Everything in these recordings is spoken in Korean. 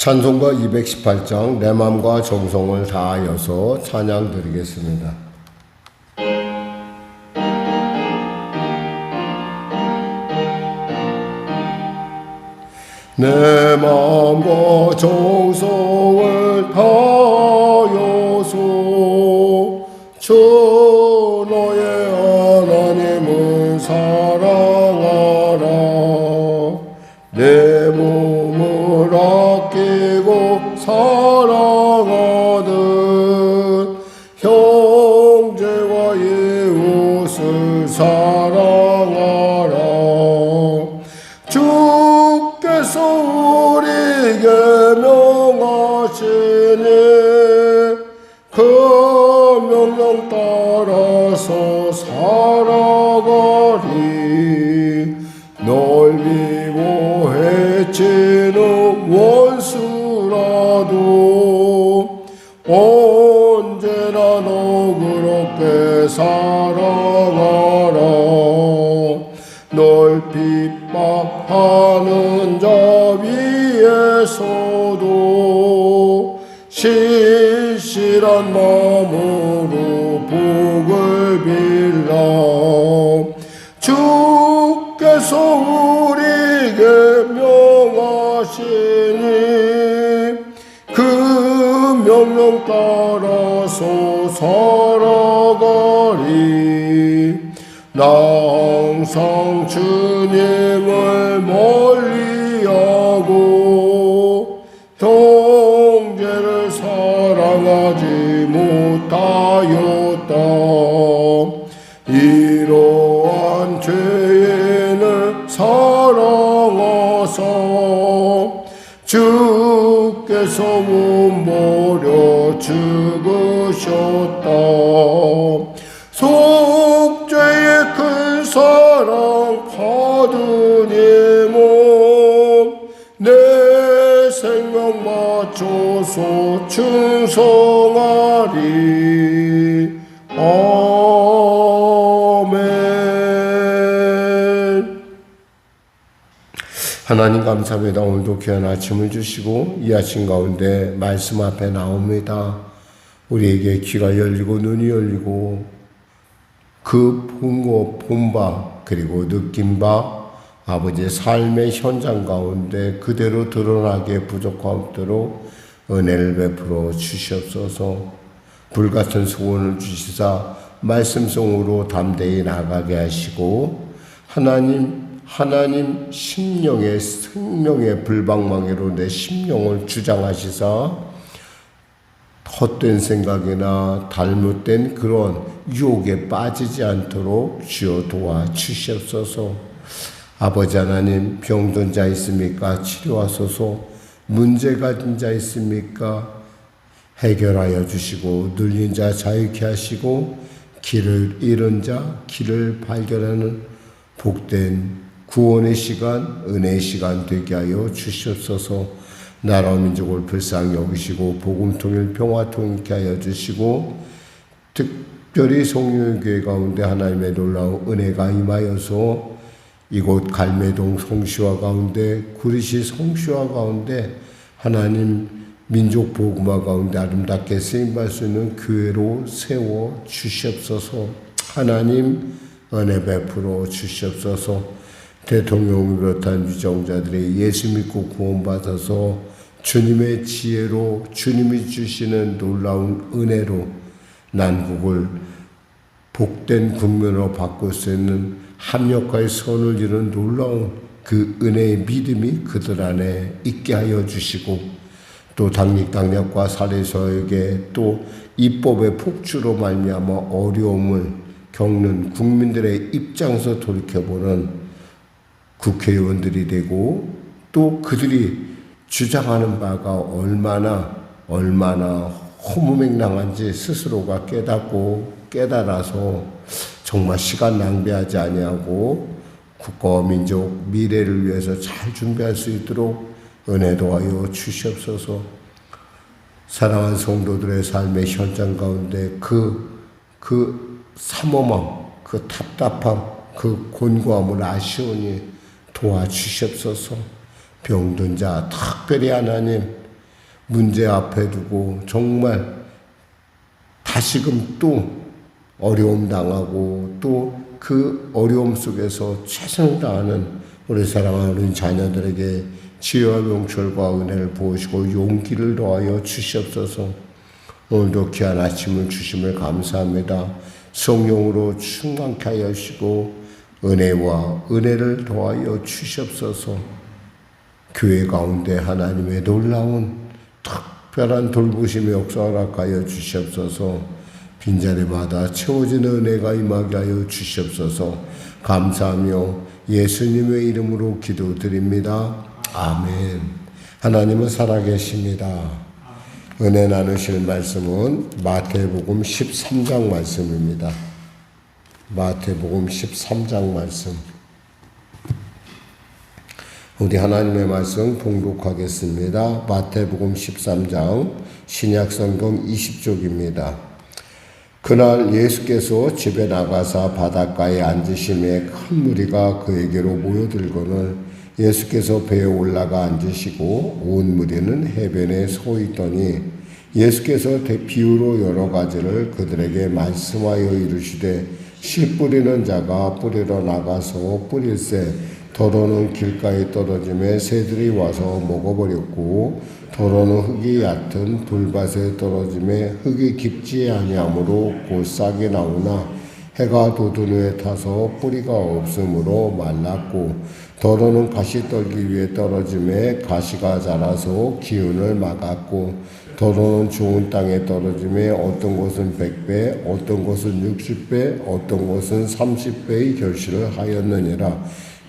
찬송가 218장 내 맘과 정성을 다하여서 찬양 드리겠습니다. 내 맘과 정성을 다하여서 주 너의 하나님을 사랑하라. 내 몸을 아끼고 사랑하듯 형제와 이웃을 사랑하라. 주께서 우리에게 명하시니 그 명령 따라서 살아가리. 널 미워해치는 원수라도 언제나 너그럽게 사랑하라. 널 핍박하는 자 위에서도 신실한 마음으로 복을 빌라. 주께서 우리에게 명하시니 그 명령 따라서 살아가리. 나 항상 주님을 멀리하고 형제를 사랑하지 못하였다. 이러한 죄인을 사랑하사 주께서 몸버려 죽으셨다. 속죄의 큰 사랑 받으니 몸 내 생명 맞춰서 충성하리. 아멘. 하나님 감사합니다. 오늘도 귀한 아침을 주시고 이 아침 가운데 말씀 앞에 나옵니다. 우리에게 귀가 열리고 눈이 열리고 그 본 바 그리고 느낀 바 아버지의 삶의 현장 가운데 그대로 드러나게 부족함 없도록 은혜를 베풀어 주시옵소서. 불같은 소원을 주시사 말씀성으로 담대히 나가게 하시고 하나님 심령의 생명의 불방망이로 내 심령을 주장하시사 헛된 생각이나 잘못된 그런 유혹에 빠지지 않도록 주여 도와주시옵소서. 아버지 하나님, 병든 자 있습니까? 치료하소서. 문제 가진 자 있습니까? 해결하여 주시고 눌린 자 자유케 하시고 길을 잃은 자 길을 발견하는 복된 구원의 시간, 은혜의 시간 되게 하여 주시옵소서. 나라와 민족을 불쌍히 여기시고 복음 통일 평화 통일케 하여 주시고 특별히 성령교회 가운데 하나님의 놀라운 은혜가 임하여서 이곳 갈매동 성시화 가운데 구리시 성시화 가운데 하나님 민족 복음화 가운데 아름답게 쓰임받을 수 있는 교회로 세워 주시옵소서. 하나님 은혜 베풀어 주시옵소서. 대통령을 비롯한 유정자들이 예수 믿고 구원받아서 주님의 지혜로 주님이 주시는 놀라운 은혜로 난국을 복된 국면으로 바꿀 수 있는 합력과의 선을 이루는 놀라운 그 은혜의 믿음이 그들 안에 있게 하여 주시고 또 당lik당략과 살해서에게 또 입법의 폭주로 말미암아 어려움을 겪는 국민들의 입장에서 돌이켜보는 국회의원들이 되고 또 그들이 주장하는 바가 얼마나 허무맹랑한지 스스로가 깨달아서 정말 시간 낭비하지 아니하고 국가와 민족 미래를 위해서 잘 준비할 수 있도록 은혜 도하여 주시옵소서. 사랑하는 성도들의 삶의 현장 가운데 그 삼엄함, 그 답답함, 그 곤고함을 아시오니 도와주시옵소서. 병든 자 특별히 하나님 문제 앞에 두고 정말 다시금 또 어려움 당하고 또 그 어려움 속에서 최선을 다하는 우리 사랑하는 자녀들에게 지혜와 명철과 은혜를 부으시고 용기를 더하여 주시옵소서. 오늘도 귀한 아침을 주심을 감사합니다. 성령으로 충만케 하여 주시고 은혜와 은혜를 더하여 주시옵소서. 교회 가운데 하나님의 놀라운 특별한 돌보심의 역사를 허락하여 주시옵소서. 빈자리마다 채워지는 은혜가 임하게 하여 주시옵소서. 감사하며 예수님의 이름으로 기도드립니다. 아멘. 하나님은 살아계십니다. 은혜 나누실 말씀은 마태복음 13장 말씀입니다. 마태복음 13장 말씀. 우리 하나님의 말씀 봉독하겠습니다. 마태복음 13장 신약성경 20쪽입니다. 그날 예수께서 집에 나가사 바닷가에 앉으심에 큰 무리가 그에게로 모여들거늘 예수께서 배에 올라가 앉으시고 온 무리는 해변에 서 있더니 예수께서 비유로 여러 가지를 그들에게 말씀하여 이르시되 씨 뿌리는 자가 뿌리러 나가서 뿌릴새 더러는 길가에 떨어짐에 새들이 와서 먹어버렸고 더러는 흙이 얕은 돌밭에 떨어짐에 흙이 깊지 아니하므로 곧 싹이 나오나 해가 돋은 후에 타서 뿌리가 없으므로 말랐고 더러는 가시떨기 위에 떨어짐에 가시가 자라서 기운을 막았고 더러는 좋은 땅에 떨어짐에 어떤 곳은 100배 어떤 곳은 60배 어떤 곳은 30배의 결실을 하였느니라.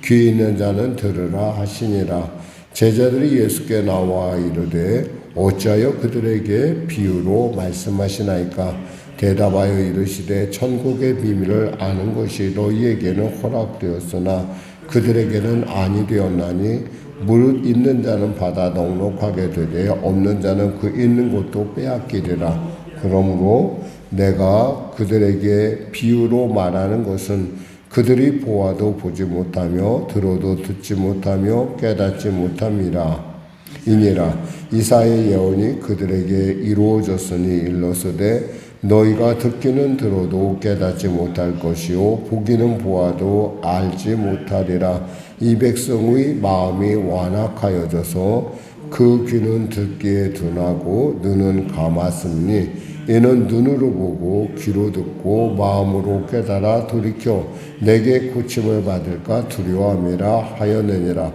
귀 있는 자는 들으라 하시니라. 제자들이 예수께 나와 이르되 어찌하여 그들에게 비유로 말씀하시나이까? 대답하여 이르시되 천국의 비밀을 아는 것이 너희에게는 허락되었으나 그들에게는 아니 되었나니 무릇 있는 자는 받아 넉넉하게 되되 없는 자는 그 있는 것도 빼앗기리라. 그러므로 내가 그들에게 비유로 말하는 것은 그들이 보아도 보지 못하며 들어도 듣지 못하며 깨닫지 못함이라. 이니라. 이사야의 예언이 그들에게 이루어졌으니 일러서되 너희가 듣기는 들어도 깨닫지 못할 것이요 보기는 보아도 알지 못하리라. 이 백성의 마음이 완악하여져서 그 귀는 듣기에 둔하고 눈은 감았으니 이는 눈으로 보고 귀로 듣고 마음으로 깨달아 돌이켜 내게 고침을 받을까 두려워함이라 하였느니라.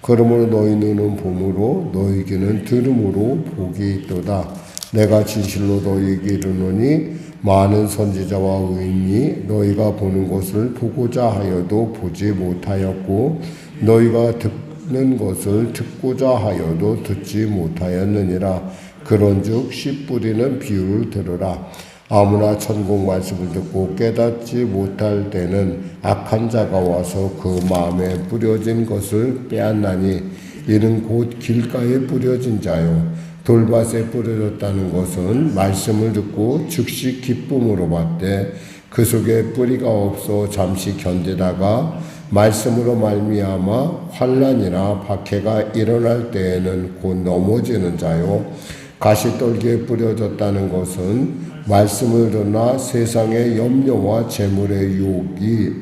그러므로 너희 눈은 봄으로 너희 귀는 들음으로 복이 있도다. 내가 진실로 너희에게 이르노니 많은 선지자와 의인이 너희가 보는 것을 보고자 하여도 보지 못하였고 너희가 듣는 것을 듣고자 하여도 듣지 못하였느니라. 그런즉 씨 뿌리는 비유를 들으라. 아무나 천국 말씀을 듣고 깨닫지 못할 때는 악한 자가 와서 그 마음에 뿌려진 것을 빼앗나니 이는 곧 길가에 뿌려진 자요 돌밭에 뿌려졌다는 것은 말씀을 듣고 즉시 기쁨으로 받되 그 속에 뿌리가 없어 잠시 견디다가 말씀으로 말미암아 환난이나 박해가 일어날 때에는 곧 넘어지는 자요 가시떨기에 뿌려졌다는 것은 말씀을 듣나 세상의 염려와 재물의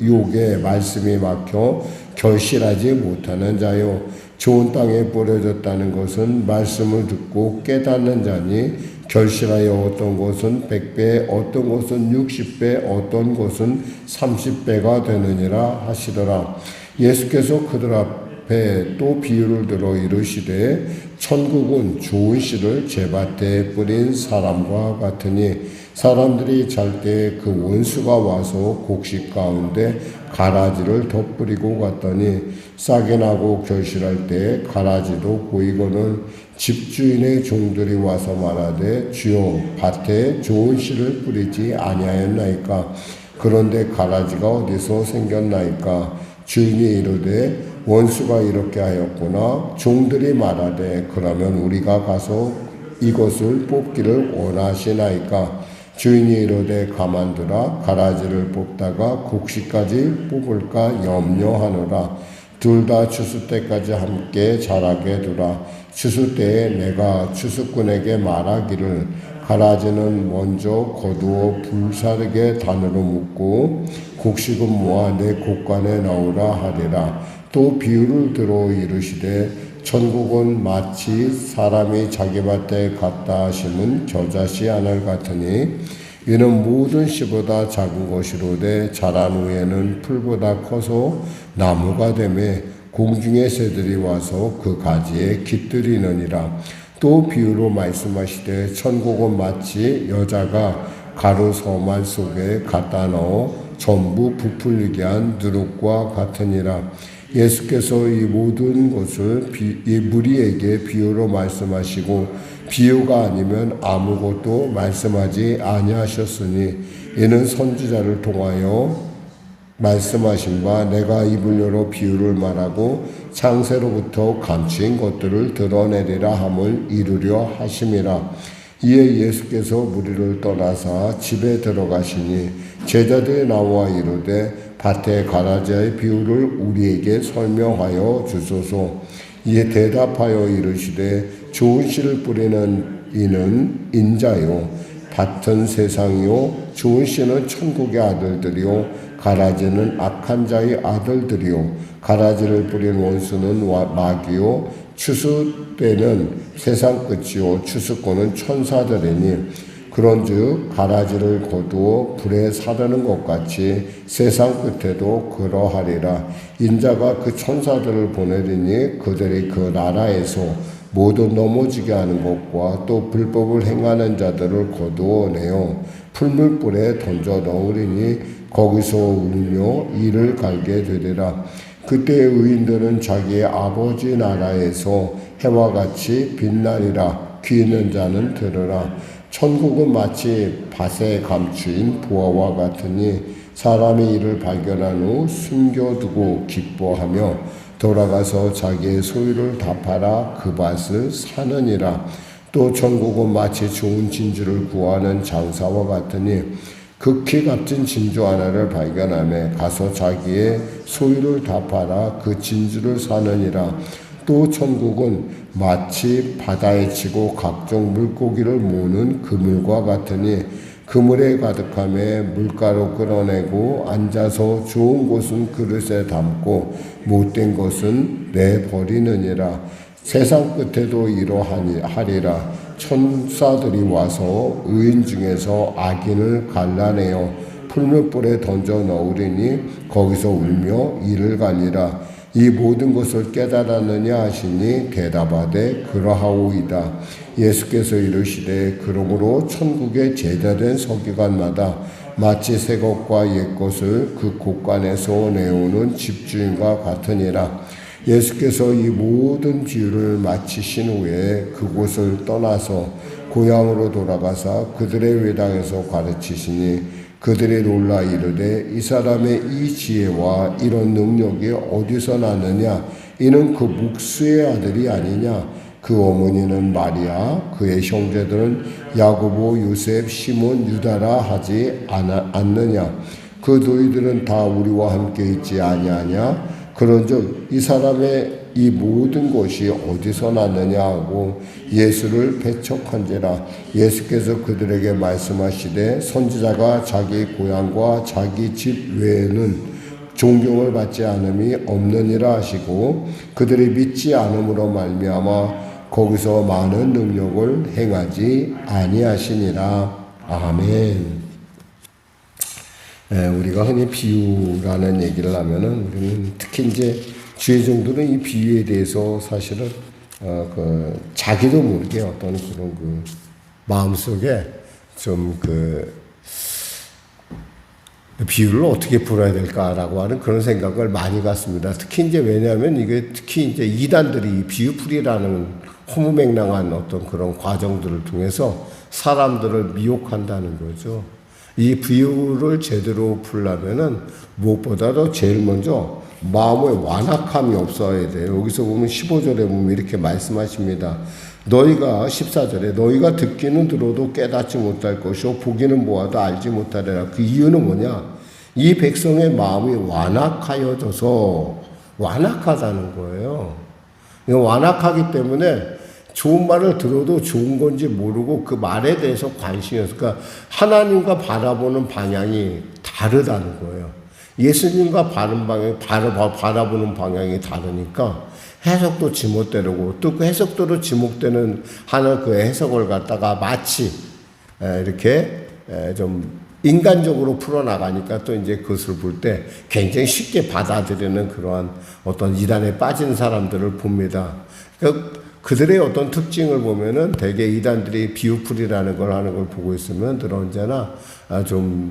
유혹에 말씀이 막혀 결실하지 못하는 자요 좋은 땅에 뿌려졌다는 것은 말씀을 듣고 깨닫는 자니 결실하여 어떤 곳은 100배 어떤 곳은 60배 어떤 곳은 30배가 되느니라 하시더라. 예수께서 그들 앞에 또 비유를 들어 이르시되 천국은 좋은 씨를 제밭에 뿌린 사람과 같으니 사람들이 잘 때 그 원수가 와서 곡식 가운데 가라지를 덧뿌리고 갔더니 싹이 나고 결실할 때 가라지도 보이거늘 집주인의 종들이 와서 말하되 주여 밭에 좋은 씨를 뿌리지 아니하였나이까? 그런데 가라지가 어디서 생겼나이까? 주인이 이르되 원수가 이렇게 하였구나. 종들이 말하되 그러면 우리가 가서 이것을 뽑기를 원하시나이까? 주인이 이르되 가만두라. 가라지를 뽑다가 곡식까지 뽑을까 염려하노라. 둘 다 추수 때까지 함께 자라게 두라. 추수 때에 내가 추수꾼에게 말하기를 가라지는 먼저 거두어 불사르게 단으로 묶고 곡식은 모아 내 곡간에 넣으라 하리라. 또 비유를 들어 이르시되 천국은 마치 사람이 자기 밭에 갖다 심은 겨자씨 하늘 같으니 이는 모든 씨보다 작은 것이로되 자란 후에는 풀보다 커서 나무가 되매 공중의 새들이 와서 그 가지에 깃들이느니라. 또 비유로 말씀하시되 천국은 마치 여자가 가루 서말 속에 갖다 넣어 전부 부풀리게 한 누룩과 같으니라. 예수께서 이 모든 것을 이 무리에게 비유로 말씀하시고 비유가 아니면 아무것도 말씀하지 아니하셨으니 이는 선지자를 통하여 말씀하신 바 내가 입을 열어 비유를 말하고 창세로부터 감추인 것들을 드러내리라 함을 이루려 하심이라. 이에 예수께서 무리를 떠나사 집에 들어가시니 제자들이 나와 이르되 밭의 가라지의 비유를 우리에게 설명하여 주소서. 이에 대답하여 이르시되 좋은 씨를 뿌리는 이는 인자요 밭은 세상이요 좋은 씨는 천국의 아들들이요 가라지는 악한 자의 아들들이요 가라지를 뿌린 원수는 마귀요 추수 때는 세상 끝이요 추수꾼은 천사들이니 그런즉 가라지를 거두어 불에 사르는 것 같이 세상 끝에도 그러하리라. 인자가 그 천사들을 보내리니 그들이 그 나라에서 모두 넘어지게 하는 것과 또 불법을 행하는 자들을 거두어내어 풀물불에 던져 넣으리니 거기서 울며 이를 갈게 되리라. 그때 의인들은 자기의 아버지 나라에서 해와 같이 빛나리라. 귀 있는 자는 들으라. 천국은 마치 밭에 감추인 보화와 같으니 사람이 이를 발견한 후 숨겨두고 기뻐하며 돌아가서 자기의 소유를 다 팔아 그 밭을 사느니라. 또 천국은 마치 좋은 진주를 구하는 장사와 같으니 극히 값진 진주 하나를 발견하며 가서 자기의 소유를 다 팔아 그 진주를 사느니라. 또 천국은 마치 바다에 치고 각종 물고기를 모으는 그물과 같으니 그물에 가득함에 물가로 끌어내고 앉아서 좋은 것은 그릇에 담고 못된 것은 내버리느니라. 세상 끝에도 이러하리라. 천사들이 와서 의인 중에서 악인을 갈라내어 풀물불에 던져 넣으리니 거기서 울며 이를 갈리라. 이 모든 것을 깨달았느냐 하시니 대답하되 그러하오이다. 예수께서 이르시되 그러므로 천국에 제자된 서기관마다 마치 새 것과 옛 것을 그 곳간에서 내오는 집주인과 같으니라. 예수께서 이 모든 비유를 마치신 후에 그곳을 떠나서 고향으로 돌아가사 그들의 회당에서 가르치시니 그들이 놀라 이르되 이 사람의 이 지혜와 이런 능력이 어디서 나느냐? 이는 그 목수의 아들이 아니냐? 그 어머니는 마리아, 그의 형제들은 야고보, 요셉, 시몬, 유다라 하지 않느냐? 그 너희들은 다 우리와 함께 있지 아니하냐? 그런즉 이 사람의 이 모든 것이 어디서 났느냐 하고 예수를 배척한지라. 예수께서 그들에게 말씀하시되 선지자가 자기 고향과 자기 집 외에는 존경을 받지 않음이 없느니라 하시고 그들이 믿지 않음으로 말미암아 거기서 많은 능력을 행하지 아니하시니라. 아멘. 우리가 흔히 비유라는 얘기를 하면은 우리는 특히 이제 주의 종들은 이 비유에 대해서 사실은 자기도 모르게 어떤 그런 그 마음속에 좀 비유를 어떻게 풀어야 될까라고 하는 그런 생각을 많이 갖습니다. 특히 이제 왜냐하면 이게 특히 이제 이단들이 비유풀이라는 허무맹랑한 어떤 그런 과정들을 통해서 사람들을 미혹한다는 거죠. 이 비유를 제대로 풀려면은 무엇보다도 제일 먼저 마음의 완악함이 없어야 돼요. 여기서 보면 15절에 보면 이렇게 말씀하십니다. 너희가 14절에 너희가 듣기는 들어도 깨닫지 못할 것이요 보기는 보아도 알지 못하리라. 그 이유는 뭐냐? 이 백성의 마음이 완악하여져서 완악하다는 거예요. 완악하기 때문에 좋은 말을 들어도 좋은 건지 모르고 그 말에 대해서 관심이 없어요. 그러니까 하나님과 바라보는 방향이 다르다는 거예요. 예수님과 바라보는 방향이 다르니까 해석도 지멋대로고 또 그 해석대로 지목되는 하는 그 해석을 갖다가 마치 이렇게 좀 인간적으로 풀어나가니까 또 이제 그것을 볼 때 굉장히 쉽게 받아들이는 그러한 어떤 이단에 빠진 사람들을 봅니다. 그들의 어떤 특징을 보면은 대개 이단들이 비유풀이라는 걸 하는 걸 보고 있으면 늘 언제나 좀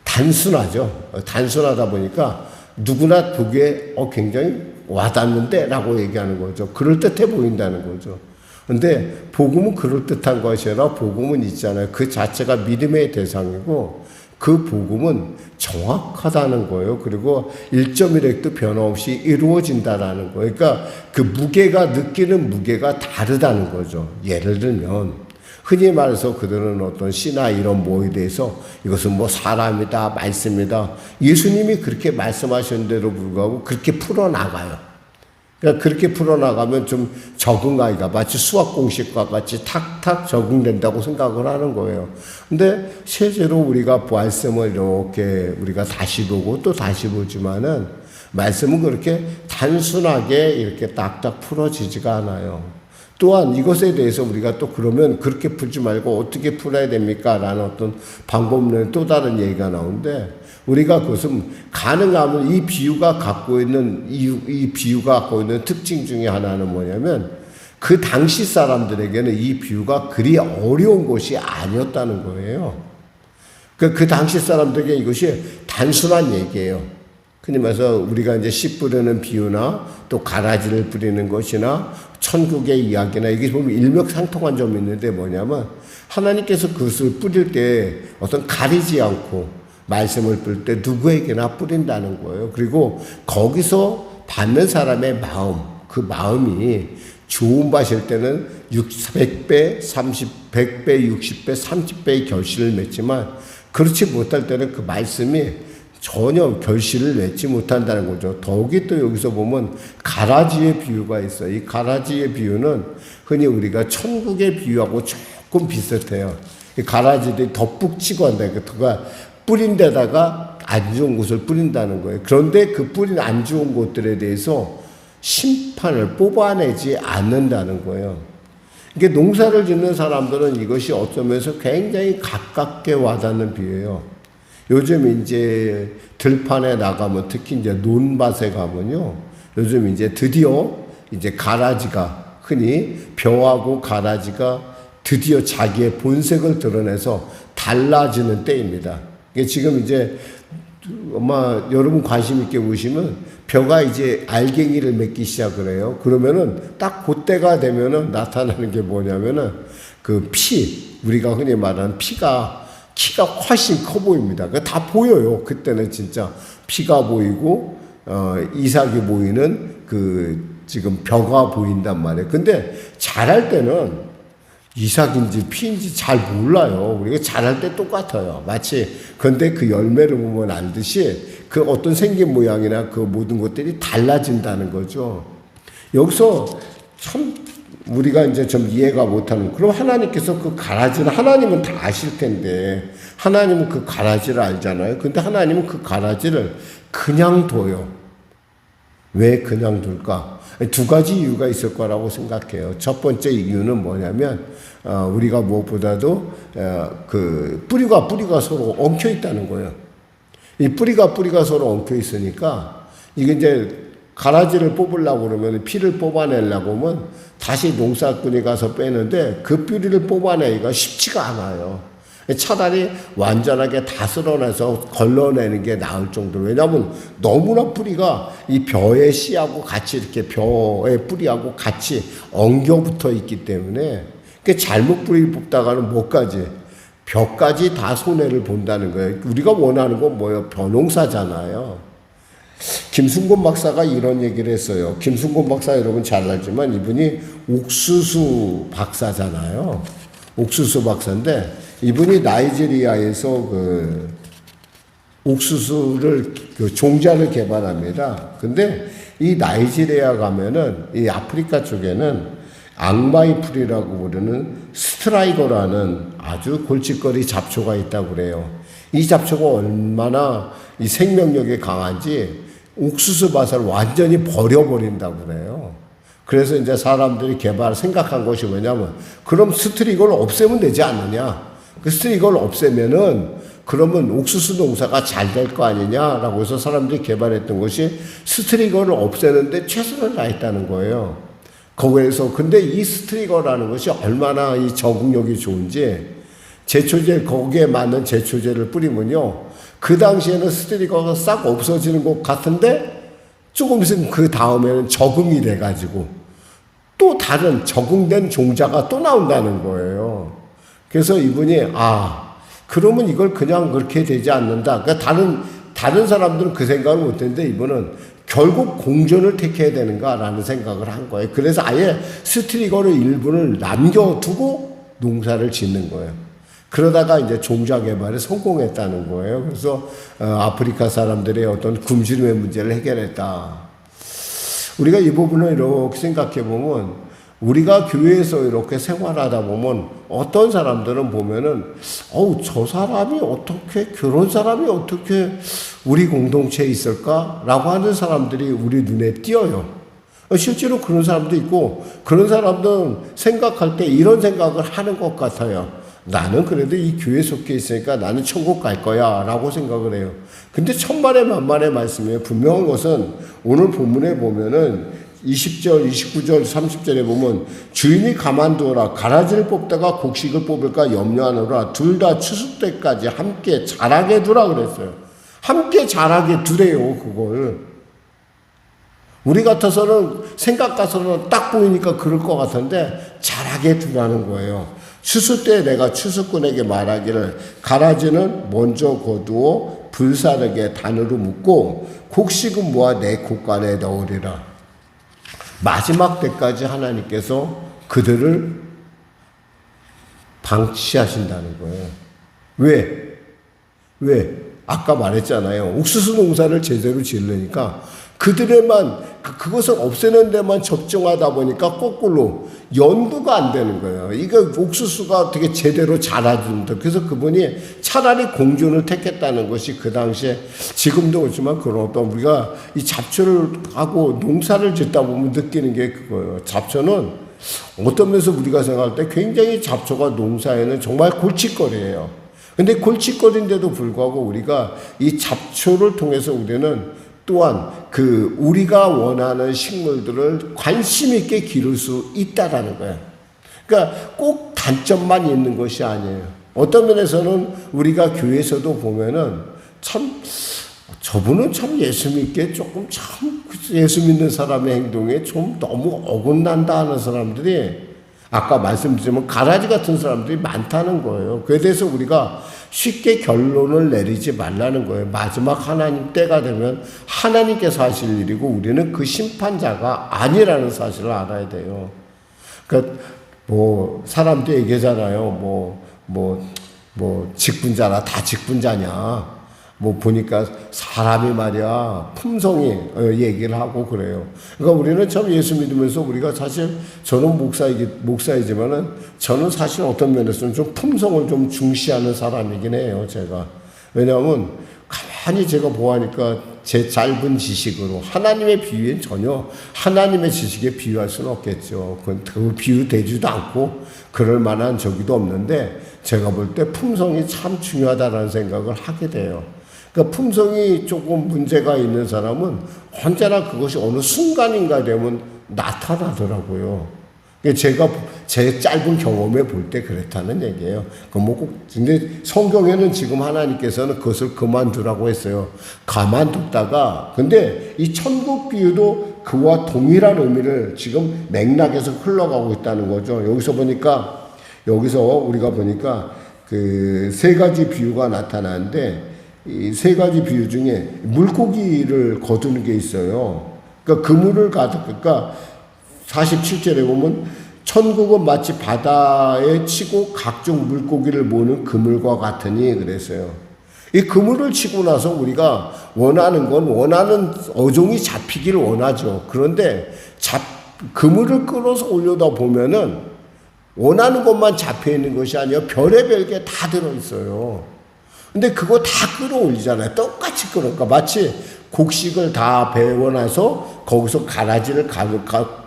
단순하죠. 단순하다 보니까 누구나 보기에 굉장히 와닿는데 라고 얘기하는 거죠. 그럴듯해 보인다는 거죠. 근데 복음은 그럴듯한 것이 아니라 복음은 있잖아요. 그 자체가 믿음의 대상이고 그 복음은 정확하다는 거예요. 그리고 1.1획도 변함없이 이루어진다라는 거예요. 그러니까 그 무게가 느끼는 무게가 다르다는 거죠. 예를 들면 흔히 말해서 그들은 어떤 시나 이런 뭐에 대해서 이것은 뭐 사람이다, 말씀이다. 예수님이 그렇게 말씀하셨는데도 불구하고 그렇게 풀어나가요. 그러니까 그렇게 풀어나가면 좀 적응하기가 마치 수학 공식과 같이 탁탁 적응된다고 생각을 하는 거예요. 근데 실제로 우리가 말씀을 이렇게 우리가 다시 보고 또 다시 보지만은 말씀은 그렇게 단순하게 이렇게 딱딱 풀어지지가 않아요. 또한 이것에 대해서 우리가 또 그러면 그렇게 풀지 말고 어떻게 풀어야 됩니까? 라는 어떤 방법론의 또 다른 얘기가 나오는데 우리가 그것은 가능하면 이 비유가 갖고 있는 특징 중에 하나는 뭐냐면 그 당시 사람들에게는 이 비유가 그리 어려운 것이 아니었다는 거예요. 그 당시 사람들에게 이것이 단순한 얘기예요. 흔히 말해서 우리가 이제 씨 뿌리는 비유나 또 가라지를 뿌리는 것이나 천국의 이야기나 이게 보면 일맥상통한 점이 있는데 뭐냐면 하나님께서 그것을 뿌릴 때 어떤 가리지 않고 말씀을 뿌릴 때 누구에게나 뿌린다는 거예요. 그리고 거기서 받는 사람의 마음, 그 마음이 좋은 밭일 때는 100배, 100배, 60배, 30배의 결실을 맺지만 그렇지 못할 때는 그 말씀이 전혀 결실을 맺지 못한다는 거죠. 더욱이 또 여기서 보면 가라지의 비유가 있어요. 이 가라지의 비유는 흔히 우리가 천국의 비유하고 조금 비슷해요. 이 가라지들이 덧북 치고 한다. 그러니까 뿌린 데다가 안 좋은 곳을 뿌린다는 거예요. 그런데 그 뿌린 안 좋은 곳들에 대해서 심판을 뽑아내지 않는다는 거예요. 이게 농사를 짓는 사람들은 이것이 어쩌면서 굉장히 가깝게 와닿는 비유예요. 요즘 이제 들판에 나가면 특히 이제 논밭에 가면요. 요즘 이제 드디어 이제 가라지가 흔히 벼하고 가라지가 드디어 자기의 본색을 드러내서 달라지는 때입니다. 이게 지금 이제 아마 여러분 관심 있게 보시면 벼가 이제 알갱이를 맺기 시작을 해요. 그러면은 딱 그때가 되면은 나타나는 게 뭐냐면은 그 우리가 흔히 말하는 키가 훨씬 커 보입니다. 다 보여요. 그때는 진짜 피가 보이고 이삭이 보이는 지금 벼가 보인단 말이에요. 근데 자랄 때는 이삭인지 피인지 잘 몰라요. 우리가 자랄 때 똑같아요. 마치 근데 그 열매를 보면 알듯이 그 어떤 생긴 모양이나 그 모든 것들이 달라진다는 거죠. 여기서 참 우리가 이제 좀 이해가 못하는, 그럼 하나님께서 그 가라지는 하나님은 다 아실 텐데, 하나님은 그 가라지를 알잖아요. 근데 하나님은 그 가라지를 그냥 둬요. 왜 그냥 둘까? 두 가지 이유가 있을 거라고 생각해요. 첫 번째 이유는 뭐냐면, 우리가 무엇보다도, 뿌리가 서로 엉켜 있다는 거예요. 이 뿌리가 서로 엉켜 있으니까, 이게 이제 가라지를 뽑으려고 그러면 피를 뽑아내려고 하면 다시 농사꾼이 가서 빼는데 그 뿌리를 뽑아내기가 쉽지가 않아요. 차라리 완전하게 다 쓸어내서 걸러내는 게 나을 정도로. 왜냐하면 너무나 뿌리가 이 벼의 씨하고 같이 이렇게 벼의 뿌리하고 같이 엉겨 붙어 있기 때문에 잘못 뿌리 뽑다가는 뭐까지? 벼까지 다 손해를 본다는 거예요. 우리가 원하는 건 뭐예요? 벼농사잖아요. 김순곤 박사가 이런 얘기를 했어요. 김순곤 박사 여러분 잘 알지만 이분이 옥수수 박사잖아요. 옥수수 박사인데 이분이 나이지리아에서 옥수수를 그 종자를 개발합니다. 근데 이 나이지리아 가면은 이 아프리카 쪽에는 앙마이 풀이라고 부르는 스트라이거라는 아주 골칫거리 잡초가 있다고 그래요. 이 잡초가 얼마나 이 생명력이 강한지 옥수수 밭을 완전히 버려버린다고 그래요. 그래서 이제 사람들이 생각한 것이 뭐냐면, 그럼 스트리거를 없애면 되지 않느냐. 그 스트리거를 없애면은 그러면 옥수수 농사가 잘 될 거 아니냐라고 해서 사람들이 개발했던 것이 스트리거를 없애는데 최선을 다했다는 거예요. 거기에서 근데 이 스트리거라는 것이 얼마나 이 적응력이 좋은지, 제초제, 거기에 맞는 제초제를 뿌리면요, 그 당시에는 스트리거가 싹 없어지는 것 같은데 조금 있으면 그 다음에는 적응이 돼가지고 또 다른 적응된 종자가 또 나온다는 거예요. 그래서 이분이 그러면 이걸 그냥 그렇게 되지 않는다. 그러니까 다른 사람들은 그 생각을 못했는데 이분은 결국 공존을 택해야 되는가라는 생각을 한 거예요. 그래서 아예 스트리거를 일부를 남겨두고 농사를 짓는 거예요. 그러다가 이제 종자 개발에 성공했다는 거예요. 그래서 아프리카 사람들의 어떤 굶주림의 문제를 해결했다. 우리가 이 부분을 이렇게 생각해 보면, 우리가 교회에서 이렇게 생활하다 보면 어떤 사람들은 보면은 저 사람이 어떻게, 그런 사람이 어떻게 우리 공동체에 있을까라고 하는 사람들이 우리 눈에 띄어요. 실제로 그런 사람도 있고, 그런 사람들은 생각할 때 이런 생각을 하는 것 같아요. 나는 그래도 이 교회에 속해 있으니까 나는 천국 갈 거야 라고 생각을 해요. 근데 천만의 만만의 말씀이에요. 분명한 것은 오늘 본문에 보면은 20절, 29절, 30절에 보면, 주인이 가만두어라. 가라지를 뽑다가 곡식을 뽑을까 염려하노라. 둘 다 추수 때까지 함께 자라게 두라 그랬어요. 함께 자라게 두래요, 그걸. 우리 같아서는, 생각 같아서는 딱 보이니까 그럴 것 같은데 자라게 두라는 거예요. 추수 때 내가 추수꾼에게 말하기를, 가라지는 먼저 거두어 불사르게 단으로 묶고 곡식은 모아 내 곡간에 넣으리라. 마지막 때까지 하나님께서 그들을 방치하신다는 거예요. 왜? 아까 말했잖아요. 옥수수 농사를 제대로 지으려니까 그들에만, 그것을 없애는 데만 접종하다 보니까 거꾸로 연구가 안 되는 거예요. 이거 옥수수가 어떻게 제대로 자라준다. 그래서 그분이 차라리 공존을 택했다는 것이 그 당시에, 지금도 그렇지만 그런 어떤 우리가 이 잡초를 하고 농사를 짓다 보면 느끼는 게 그거예요. 잡초는 어떤 면에서 우리가 생각할 때 굉장히 잡초가 농사에는 정말 골칫거리예요. 근데 골칫거리인데도 불구하고 우리가 이 잡초를 통해서 우리는 또한 우리가 원하는 식물들을 관심 있게 기를 수 있다라는 거예요. 그러니까 꼭 단점만 있는 것이 아니에요. 어떤 면에서는 우리가 교회에서도 보면은 저분은 참 예수 믿게 예수 믿는 사람의 행동에 좀 너무 어긋난다 하는 사람들이, 아까 말씀드리면 가라지 같은 사람들이 많다는 거예요. 그에 대해서 우리가 쉽게 결론을 내리지 말라는 거예요. 마지막 하나님 때가 되면 하나님께서 하실 일이고 우리는 그 심판자가 아니라는 사실을 알아야 돼요. 그러니까 사람들이 얘기하잖아요. 직분자라 다 직분자냐. 보니까 사람이 말이야, 품성이 얘기를 하고 그래요. 그러니까 우리는 참 예수 믿으면서 우리가 사실, 저는 목사이지만은 저는 사실 어떤 면에서는 좀 품성을 좀 중시하는 사람이긴 해요, 제가. 왜냐하면 가만히 제가 보아하니까 제 짧은 지식으로 하나님의 비유엔 전혀 하나님의 지식에 비유할 수는 없겠죠. 그 비유되지도 않고 그럴 만한 저기도 없는데, 제가 볼 때 품성이 참 중요하다라는 생각을 하게 돼요. 그러니까 품성이 조금 문제가 있는 사람은 언제나 그것이 어느 순간인가 되면 나타나더라고요. 제가 제 짧은 경험에 볼 때 그렇다는 얘기예요. 근데 성경에는 지금 하나님께서는 그것을 그만두라고 했어요. 가만뒀다가, 근데 이 천국 비유도 그와 동일한 의미를 지금 맥락에서 흘러가고 있다는 거죠. 여기서 우리가 보니까 그 세 가지 비유가 나타나는데, 이 세 가지 비유 중에 물고기를 거두는 게 있어요. 그러니까 그물을 그러니까 47절에 보면, 천국은 마치 바다에 치고 각종 물고기를 모으는 그물과 같으니 그랬어요. 이 그물을 치고 나서 우리가 원하는 건 원하는 어종이 잡히기를 원하죠. 그런데 그물을 끌어서 올려다 보면은 원하는 것만 잡혀 있는 것이 아니라 별의별 게 다 들어있어요. 근데 그거 다 끌어올리잖아요. 똑같이 끌어올까. 마치 곡식을 다 배워놔서 거기서 가라지를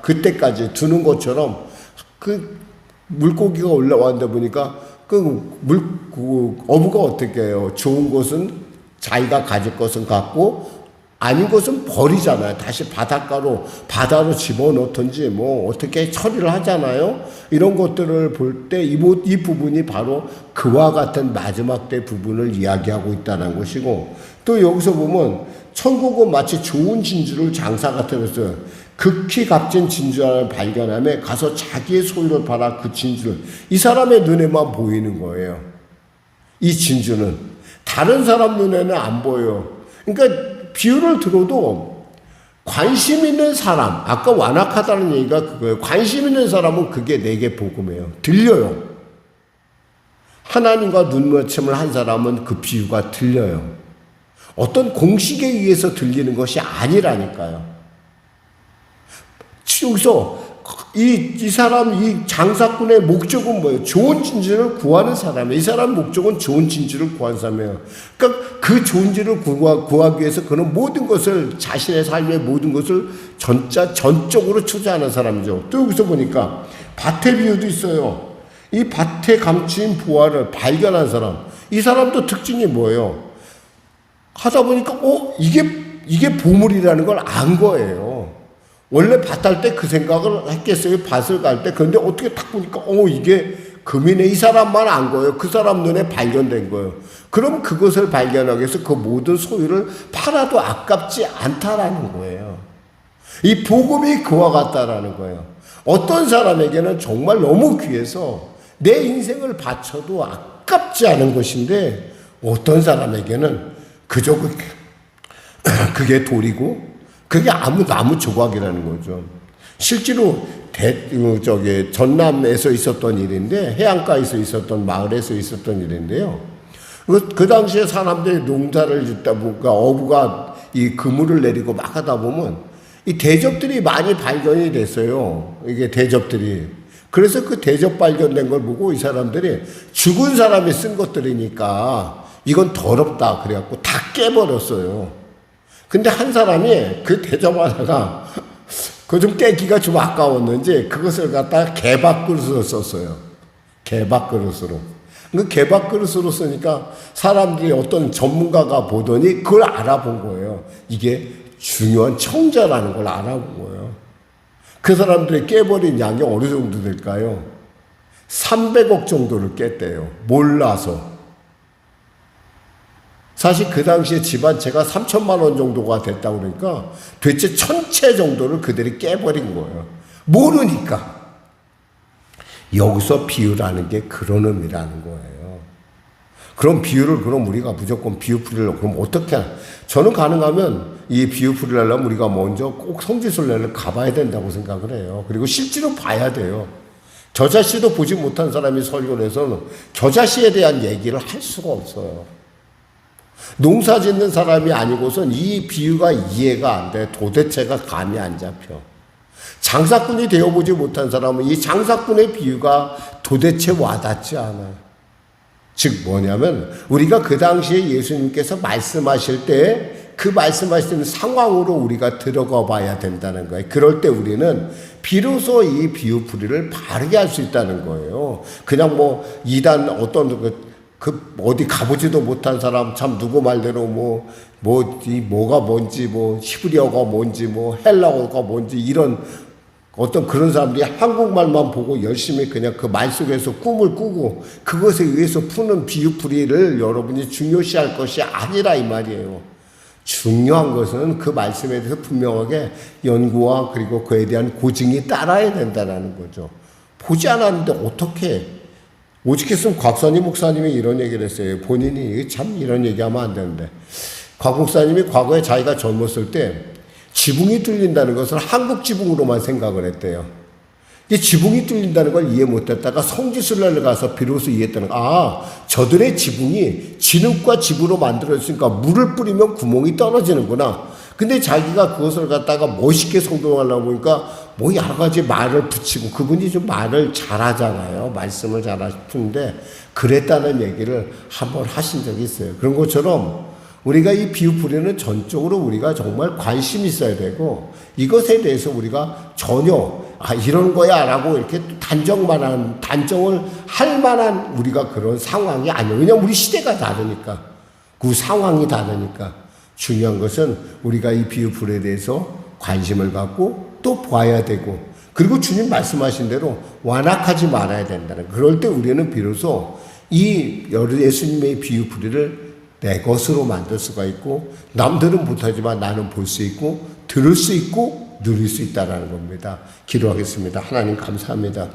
그때까지 두는 것처럼 그 물고기가 올라왔는데 보니까 어부가 어떻게 해요? 좋은 것은 자기가 가질 것은 갖고 아닌 것은 버리잖아요. 다시 바다로 집어넣든지 뭐 어떻게 처리를 하잖아요. 이런 것들을 볼 때 이 부분이 바로 그와 같은 마지막 때 부분을 이야기하고 있다는 것이고, 또 여기서 보면 천국은 마치 좋은 진주를 장사 같으면서 극히 값진 진주를 발견하며 가서 자기의 소유를 팔아 그 진주를, 이 사람의 눈에만 보이는 거예요. 이 진주는 다른 사람 눈에는 안 보여요. 그러니까 비유를 들어도 관심 있는 사람, 아까 완악하다는 얘기가 그거예요. 관심 있는 사람은 그게 내게 복음이에요. 들려요. 하나님과 눈맞춤을 한 사람은 그 비유가 들려요. 어떤 공식에 의해서 들리는 것이 아니라니까요. 여기서 이 장사꾼의 목적은 뭐예요? 좋은 진주를 구하는 사람이에요. 이 사람 목적은 좋은 진주를 구하는 사람이에요. 그러니까 그 좋은 진주를 구하기 위해서 그는 모든 것을, 자신의 삶의 모든 것을 전적으로 투자하는 사람이죠. 또 여기서 보니까 밭의 비유도 있어요. 이 밭에 감추인 보화를 발견한 사람. 이 사람도 특징이 뭐예요? 하다 보니까 이게 보물이라는 걸 안 거예요. 원래 밭 할 때 그 생각을 했겠어요. 밭을 갈 때. 그런데 어떻게 딱 보니까 이게 금이네. 이 사람만 안 거예요. 그 사람 눈에 발견된 거예요. 그럼 그것을 발견하기 위해서 그 모든 소유를 팔아도 아깝지 않다라는 거예요. 이 복음이 그와 같다라는 거예요. 어떤 사람에게는 정말 너무 귀해서 내 인생을 바쳐도 아깝지 않은 것인데, 어떤 사람에게는 그저 그게 돌이고 그게 나무 조각이라는 거죠. 실제로 전남에서 있었던 일인데, 해안가에서 있었던 마을에서 있었던 일인데요. 그 당시에 사람들이 농사를 짓다 보니까 어부가 이 그물을 내리고 막 하다 보면 이 대접들이 많이 발견이 됐어요. 이게 대접들이. 그래서 그 대접 발견된 걸 보고 이 사람들이 죽은 사람이 쓴 것들이니까 이건 더럽다 그래갖고 다 깨버렸어요. 근데 한 사람이 그 대접하다가 그거 좀 깨기가 좀 아까웠는지 그것을 갖다가 개밥그릇으로 썼어요. 개밥그릇으로. 그 개밥그릇으로 쓰니까 사람들이, 어떤 전문가가 보더니 그걸 알아본 거예요. 이게 중요한 청자라는 걸 알아본 거예요. 그 사람들이 깨버린 양이 어느 정도 될까요? 300억 정도를 깼대요. 몰라서. 사실 그 당시에 집안채가 3천만 원 정도가 됐다고 그러니까 도대체 1000채 정도를 그들이 깨버린 거예요. 모르니까. 여기서 비유라는 게 그런 의미라는 거예요. 그럼 비유를, 그럼 우리가 무조건 비유풀이를, 그럼 어떻게 하나? 저는 가능하면 이 비유풀이를 하려면 우리가 먼저 꼭 성지순례를 가봐야 된다고 생각을 해요. 그리고 실제로 봐야 돼요. 겨자씨도 보지 못한 사람이 설교를 해서는 겨자씨에 대한 얘기를 할 수가 없어요. 농사 짓는 사람이 아니고선 이 비유가 이해가 안 돼. 도대체가 감이 안 잡혀. 장사꾼이 되어보지 못한 사람은 이 장사꾼의 비유가 도대체 와닿지 않아요. 즉 뭐냐면, 우리가 그 당시에 예수님께서 말씀하실 때 그 말씀하시는 상황으로 우리가 들어가 봐야 된다는 거예요. 그럴 때 우리는 비로소 이 비유풀이를 바르게 할 수 있다는 거예요. 그냥 이단 어디 가보지도 못한 사람, 참 누구 말대로 뭐가 뭔지, 히브리어가 뭔지, 헬라어가 뭔지, 이런 어떤 그런 사람들이 한국말만 보고 열심히 그냥 그 말 속에서 꿈을 꾸고 그것에 의해서 푸는 비유풀이를 여러분이 중요시할 것이 아니라 이 말이에요. 중요한 것은 그 말씀에 대해서 분명하게 연구와 그리고 그에 대한 고증이 따라야 된다는 거죠. 보지 않았는데 어떻게, 오직했으면 곽선희 목사님이 이런 얘기를 했어요. 본인이 참 이런 얘기하면 안 되는데, 곽 목사님이 과거에 자기가 젊었을 때 지붕이 뚫린다는 것을 한국 지붕으로만 생각을 했대요. 이 지붕이 뚫린다는 걸 이해 못했다가 성지순례를 가서 비로소 이해했다는 거. 저들의 지붕이 진흙과 집으로 만들어졌으니까 물을 뿌리면 구멍이 떨어지는구나. 근데 자기가 그것을 갖다가 멋있게 성동하려고 보니까 뭐 여러 가지 말을 붙이고, 그분이 좀 말을 잘하잖아요. 말씀을 잘하시는데 그랬다는 얘기를 한번 하신 적이 있어요. 그런 것처럼 우리가 이 비유 풀이는 전적으로 우리가 정말 관심이 있어야 되고, 이것에 대해서 우리가 전혀 이런 거야 라고 이렇게 단정을 할 만한 우리가 그런 상황이 아니에요. 왜냐하면 우리 시대가 다르니까, 그 상황이 다르니까. 중요한 것은 우리가 이 비유 풀이에 대해서 관심을 갖고 또 봐야 되고, 그리고 주님 말씀하신 대로 완악하지 말아야 된다는, 그럴 때 우리는 비로소 이 예수님의 비유 풀이를 내 것으로 만들 수가 있고, 남들은 못하지만 나는 볼 수 있고 들을 수 있고 누릴 수 있다는 겁니다. 기도하겠습니다. 하나님 감사합니다.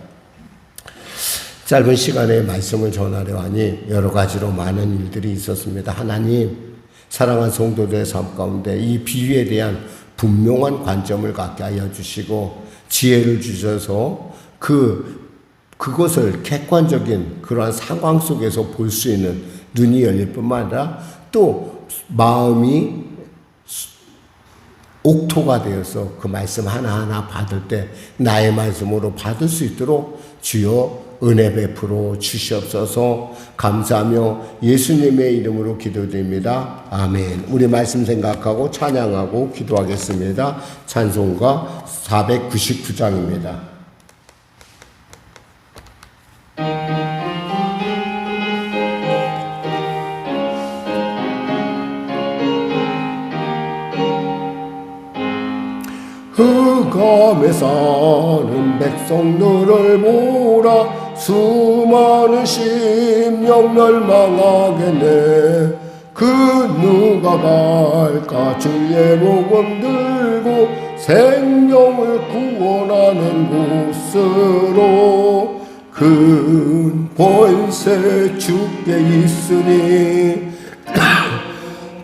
짧은 시간에 말씀을 전하려 하니 여러 가지로 많은 일들이 있었습니다. 하나님, 사랑하는 성도들의 삶 가운데 이 비유에 대한 분명한 관점을 갖게 하여 주시고 지혜를 주셔서 그것을 객관적인 그러한 상황 속에서 볼 수 있는 눈이 열릴 뿐만 아니라 또 마음이 옥토가 되어서 그 말씀 하나하나 받을 때 나의 말씀으로 받을 수 있도록 주여 은혜 베풀어 주시옵소서. 감사하며 예수님의 이름으로 기도드립니다. 아멘. 우리 말씀 생각하고 찬양하고 기도하겠습니다. 찬송가 499장입니다. 흑암에 사는 백성들을 보라. 수많은 심령 멸망하겠네. 그 누가 갈까? 주의 복음 들고 생명을 구원하는 곳으로. 큰 권세 주께 있으니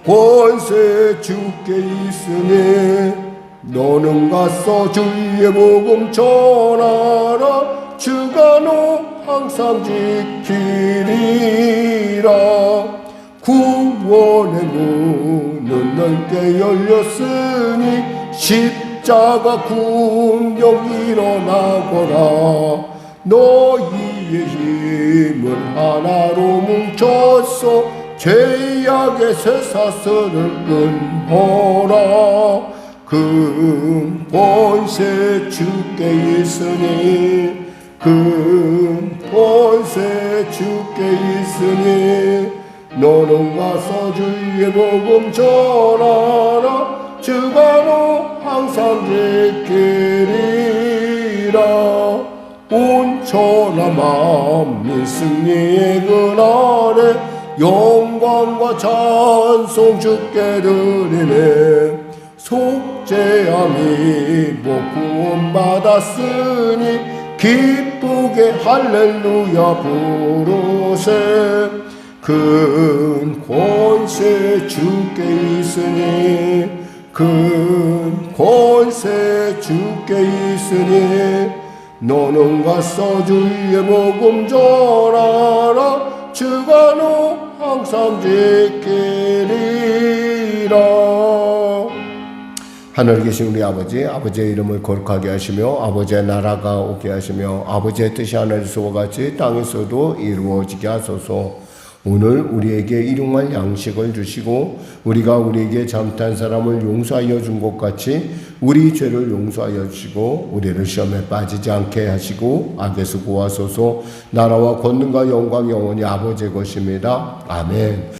권세 주께 있으니 너는 가서 주의 복음 전하라. 주가 너 항상 지키리라. 구원의 문은 넓게 열렸으니 십자가 군경 일어나거라. 너희의 힘을 하나로 뭉쳐서 죄악의 쇠사슬을 끊어라. 큰 권세 주께 있으니 큰 권세 주께 있으니 너는 가서 주의 복음 전하라. 주가 너 항상 지키리라. 온 천하 만민 승리의 그날에 영광과 찬송 주께 드리네. 속죄함이 구원 받았으니 기쁘게 할렐루야 부르세. 큰 권세 주께 있으니 큰 권세 주께 있으니 너는 가서 주의 복음 전하라. 주가 너 항상 지키리라. 하늘에 계신 우리 아버지, 아버지의 이름을 거룩하게 하시며 아버지의 나라가 오게 하시며 아버지의 뜻이 하늘에서와 같이 땅에서도 이루어지게 하소서. 오늘 우리에게 일용할 양식을 주시고 우리가 우리에게 잘못한 사람을 용서하여 준 것 같이 우리 죄를 용서하여 주시고 우리를 시험에 빠지지 않게 하시고 악에서 구하소서. 나라와 권능과 영광 영원히 아버지의 것입니다. 아멘.